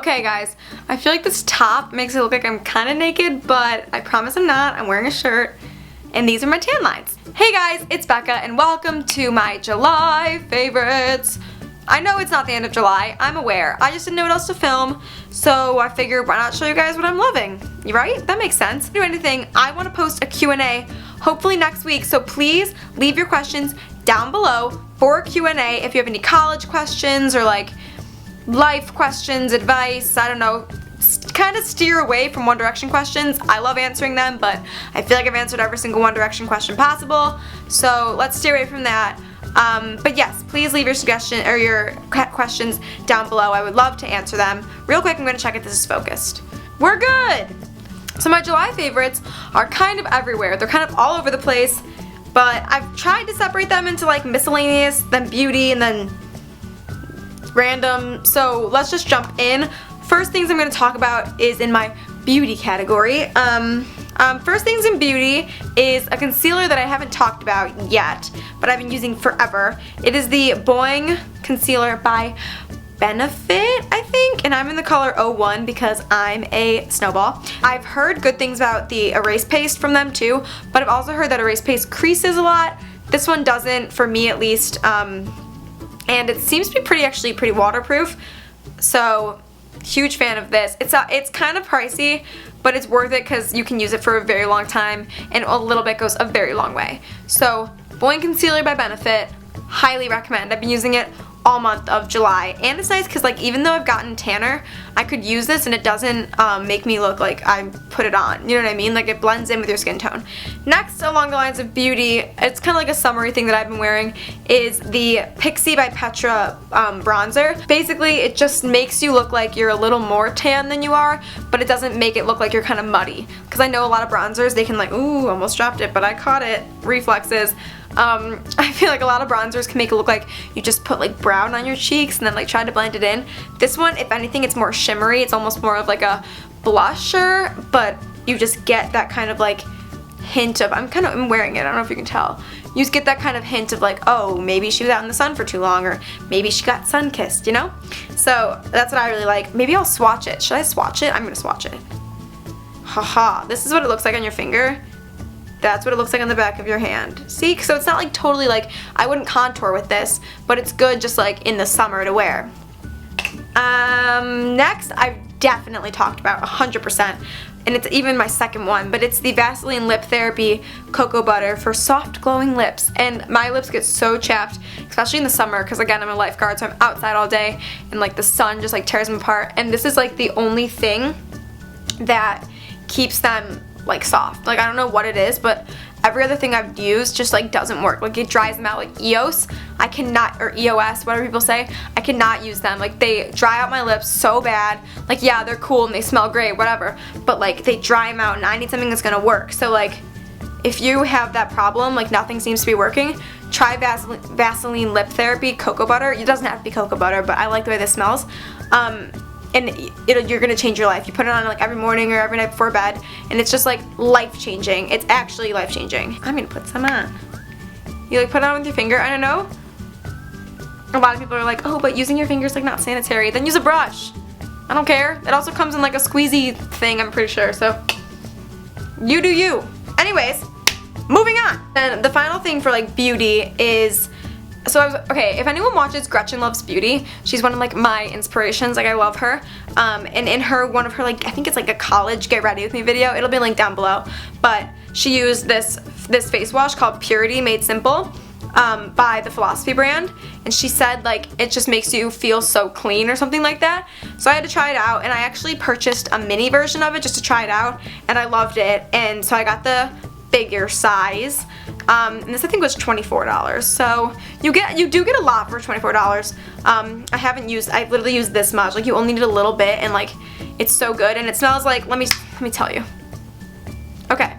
Okay guys, I feel like this top makes it look like I'm kind of naked, but I promise I'm not. I'm wearing a shirt, and these are my tan lines. Hey guys, it's Becca, and welcome to my July favorites. I know it's not the end of July, I'm aware. I just didn't know what else to film, so I figured why not show you guys what I'm loving, right? That makes sense. Do anything, I want to post a Q&A hopefully next week, so please leave your questions down below for a Q&A if you have any college questions or like life questions, advice, I don't know, kind of steer away from One Direction questions. I love answering them, but I feel like I've answered every single One Direction question possible, so let's steer away from that. But yes, please leave your suggestion or your questions down below. I would love to answer them. Real quick, I'm going to check if this is focused. We're good! So my July favorites are kind of everywhere. They're kind of all over the place, but I've tried to separate them into like miscellaneous, then beauty, and then random. So let's just jump in. First things I'm going to talk about is in my beauty category. First things in beauty is a concealer that I haven't talked about yet, but I've been using forever. It is the Boing Concealer by Benefit, I think, and I'm in the color 01 because I'm a snowball. I've heard good things about the erase paste from them too, but I've also heard that erase paste creases a lot. This one doesn't, for me at least, and it seems to be pretty waterproof, so huge fan of this. It's kind of pricey, but it's worth it because you can use it for a very long time, and a little bit goes a very long way. So Boing Concealer by Benefit, highly recommend. I've been using it all month of July, and it's nice because like even though I've gotten tanner, I could use this and it doesn't make me look like I put it on, you know what I mean? Like it blends in with your skin tone. Next, along the lines of beauty, it's kind of like a summery thing that I've been wearing, is the Pixi by Petra bronzer. Basically, it just makes you look like you're a little more tan than you are, but it doesn't make it look like you're kind of muddy. Because I know a lot of bronzers, they can like, ooh, almost dropped it, but I caught it, reflexes. I feel like a lot of bronzers can make it look like you just put like brown on your cheeks and then like try to blend it in. This one, if anything, it's more shimmery. It's almost more of like a blusher, but you just get that kind of like hint of, I'm wearing it, I don't know if you can tell. You just get that kind of hint of like, oh, maybe she was out in the sun for too long, or maybe she got sun-kissed, you know? So that's what I really like. Maybe I'll swatch it. Should I swatch it? I'm gonna swatch it. Haha, this is what it looks like on your finger. That's what it looks like on the back of your hand. See? So it's not like totally like, I wouldn't contour with this, but it's good just like in the summer to wear. Next, I've definitely talked about 100%, and it's even my second one, but it's the Vaseline Lip Therapy Cocoa Butter for soft glowing lips. And my lips get so chapped, especially in the summer, because again, I'm a lifeguard, so I'm outside all day, and like the sun just like tears them apart. And this is like the only thing that keeps them like soft. Like I don't know what it is, but every other thing I've used just like doesn't work. Like it dries them out. Like EOS, I cannot, or EOS, whatever people say, I cannot use them. Like they dry out my lips so bad. Like yeah, they're cool and they smell great, whatever, but like they dry them out and I need something that's gonna work. So like if you have that problem, like nothing seems to be working, try Vaseline Lip Therapy Cocoa Butter. It doesn't have to be cocoa butter, but I like the way this smells. And you're gonna change your life. You put it on like every morning or every night before bed, and it's just like life-changing. It's actually life-changing. I'm gonna put some on. You like put it on with your finger, I don't know. A lot of people are like, oh, but using your fingers like not sanitary. Then use a brush. I don't care. It also comes in like a squeezy thing, I'm pretty sure, so you do you. Anyways, moving on. Then the final thing for like beauty is, okay, if anyone watches Gretchen Loves Beauty, she's one of like my inspirations, like I love her, and in her, one of her like, I think it's like a college get ready with me video, it'll be linked down below, but she used this face wash called Purity Made Simple, by the Philosophy brand, and she said like it just makes you feel so clean or something like that, so I had to try it out, and I actually purchased a mini version of it just to try it out, and I loved it, and so I got the bigger size, and this I think was $24, so you do get a lot for $24. I've literally used this much, like you only need a little bit, and like it's so good, and it smells like, let me tell you. Okay,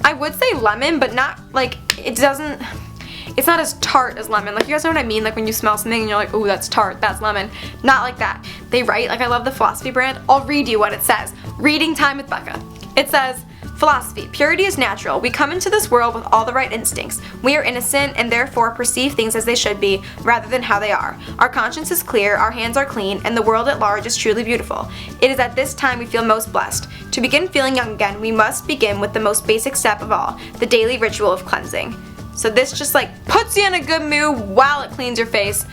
I would say lemon, but not like, it's not as tart as lemon. Like you guys know what I mean, like when you smell something and you're like, ooh, that's tart, that's lemon. Not like that. They write, like I love the Philosophy brand. I'll read you what it says. Reading time with Becca. It says, Philosophy. Purity is natural. We come into this world with all the right instincts. We are innocent and therefore perceive things as they should be, rather than how they are. Our conscience is clear, our hands are clean, and the world at large is truly beautiful. It is at this time we feel most blessed. To begin feeling young again, we must begin with the most basic step of all, the daily ritual of cleansing. So this just like puts you in a good mood while it cleans your face.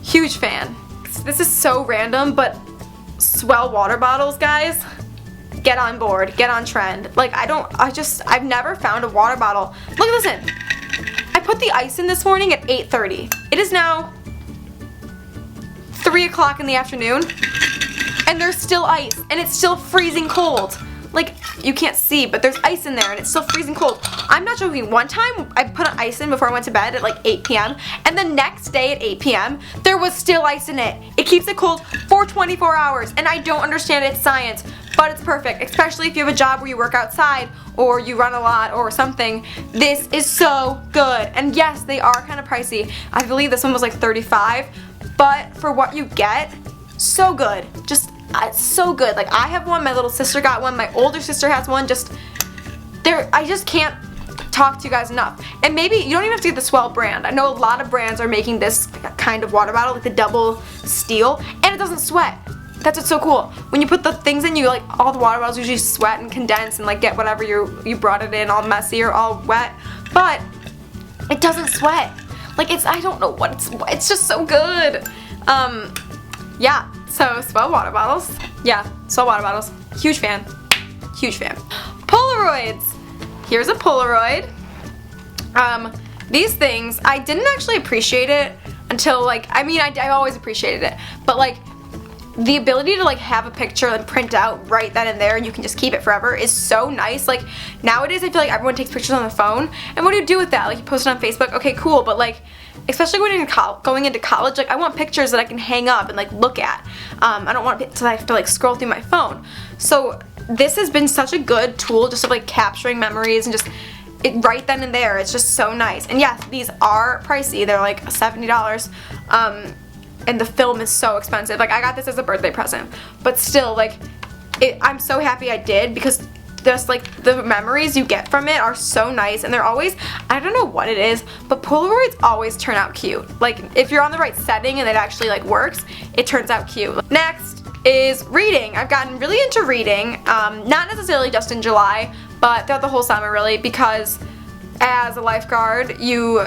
Huge fan. This is so random, but S'well water bottles, guys. Get on board, get on trend. Like I've never found a water bottle. Look at this in. I put the ice in this morning at 8:30. It is now 3 o'clock in the afternoon and there's still ice and it's still freezing cold. Like, you can't see, but there's ice in there and it's still freezing cold. I'm not joking. One time I put an ice in before I went to bed at like 8 p.m. and the next day at 8 p.m. there was still ice in it. It keeps it cold for 24 hours and I don't understand its science, but it's perfect, especially if you have a job where you work outside or you run a lot or something. This is so good. And yes, they are kind of pricey. I believe this one was like $35, but for what you get, so good. Just it's so good. Like I have one, my little sister got one, my older sister has one. I just can't talk to you guys enough. And maybe you don't even have to get the S'well brand. I know a lot of brands are making this kind of water bottle, like the double steel, and it doesn't sweat. That's what's so cool. When you put the things in, you like all the water bottles usually sweat and condense and like get whatever you brought it in all messy or all wet, but it doesn't sweat. Like I don't know what it's just so good. Yeah. So S'well water bottles. Yeah, S'well water bottles. Huge fan. Huge fan. Polaroids. Here's a Polaroid. These things, I didn't actually appreciate it until like, I always appreciated it, but like the ability to like have a picture and print out right then and there and you can just keep it forever is so nice. Like nowadays I feel like everyone takes pictures on their phone, and what do you do with that? Like you post it on Facebook, okay cool, but like especially going into college, like I want pictures that I can hang up and like look at. I don't want it to have to like scroll through my phone. So this has been such a good tool just of like capturing memories and just right then and there. It's just so nice. And yes, these are pricey. They're like $70. And the film is so expensive. Like I got this as a birthday present, but still like I'm so happy I did, because just like the memories you get from it are so nice, and they're always, I don't know what it is, but Polaroids always turn out cute. Like if you're on the right setting and it actually like works, it turns out cute. Next is reading. I've gotten really into reading, not necessarily just in July, but throughout the whole summer really, because as a lifeguard, you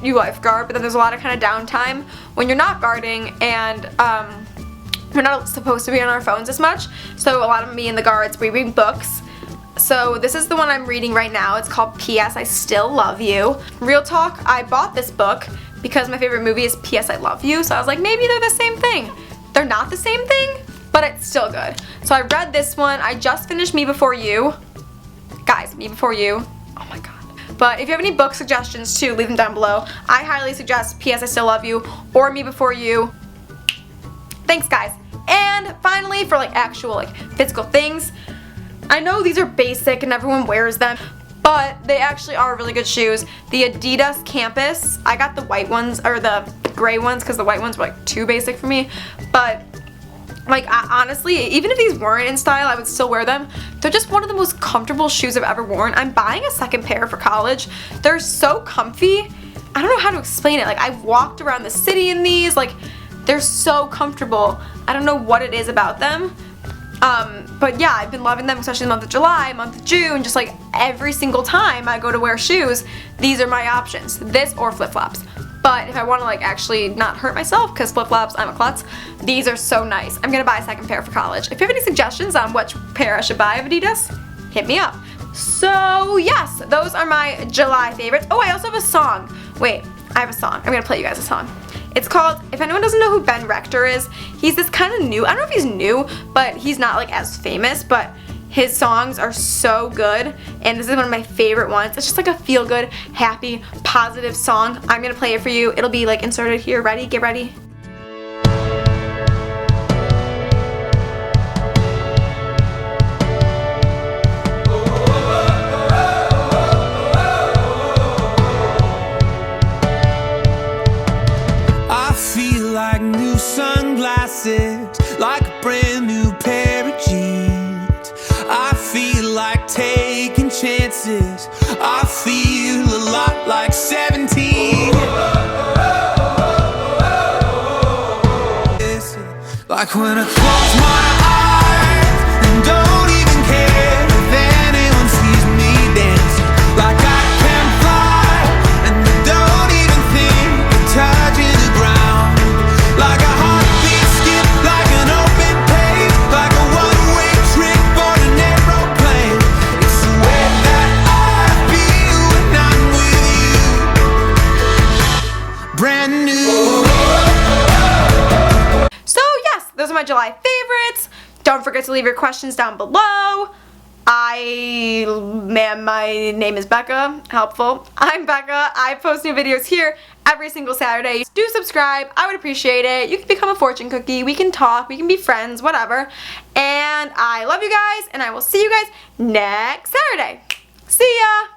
lifeguard, but then there's a lot of kind of downtime when you're not guarding, and we're not supposed to be on our phones as much, so a lot of me and the guards, we read books. So this is the one I'm reading right now. It's called P.S. I Still Love You. Real talk, I bought this book because my favorite movie is P.S. I Love You, so I was like, maybe they're the same thing. They're not the same thing, but it's still good. So I read this one. I just finished Me Before You. Guys, Me Before You. Oh my god. But if you have any book suggestions too, leave them down below. I highly suggest P.S. I Still Love You or Me Before You. Thanks guys. And finally, for like actual like physical things, I know these are basic and everyone wears them, but they actually are really good shoes. The Adidas Campus, I got the white ones, or the gray ones, because the white ones were like too basic for me, but like honestly, even if these weren't in style, I would still wear them. They're just one of the most comfortable shoes I've ever worn. I'm buying a second pair for college. They're so comfy. I don't know how to explain it. Like I've walked around the city in these, like they're so comfortable. I don't know what it is about them. But yeah, I've been loving them, especially the month of July, month of June, just like every single time I go to wear shoes, these are my options. This or flip-flops. But if I want to like actually not hurt myself, because flip-flops, I'm a klutz, these are so nice. I'm gonna buy a second pair for college. If you have any suggestions on which pair I should buy of Adidas, hit me up. So yes, those are my July favorites. Oh, I also have a song. Wait, I have a song. I'm gonna play you guys a song. It's called, if anyone doesn't know who Ben Rector is, he's this kind of new, I don't know if he's new, but he's not like as famous, but his songs are so good, and this is one of my favorite ones. It's just like a feel-good, happy, positive song. I'm gonna play it for you. It'll be like inserted here. Ready? Get ready. Sunglasses, like a brand new pair of jeans. I feel like taking Like when I close my eyes and don't even care if anyone sees me dancing. Like I can fly and I don't even think of touching the ground. Like a heartbeat skip, like an open page, like a one-way trip on an aeroplane. It's the way that I feel when I'm with you. Brand new. So yes, those are my July favorites. Don't forget to leave your questions down below. My name is Becca. Helpful. I'm Becca. I post new videos here every single Saturday. Do subscribe. I would appreciate it. You can become a fortune cookie. We can talk. We can be friends. Whatever. And I love you guys. And I will see you guys next Saturday. See ya.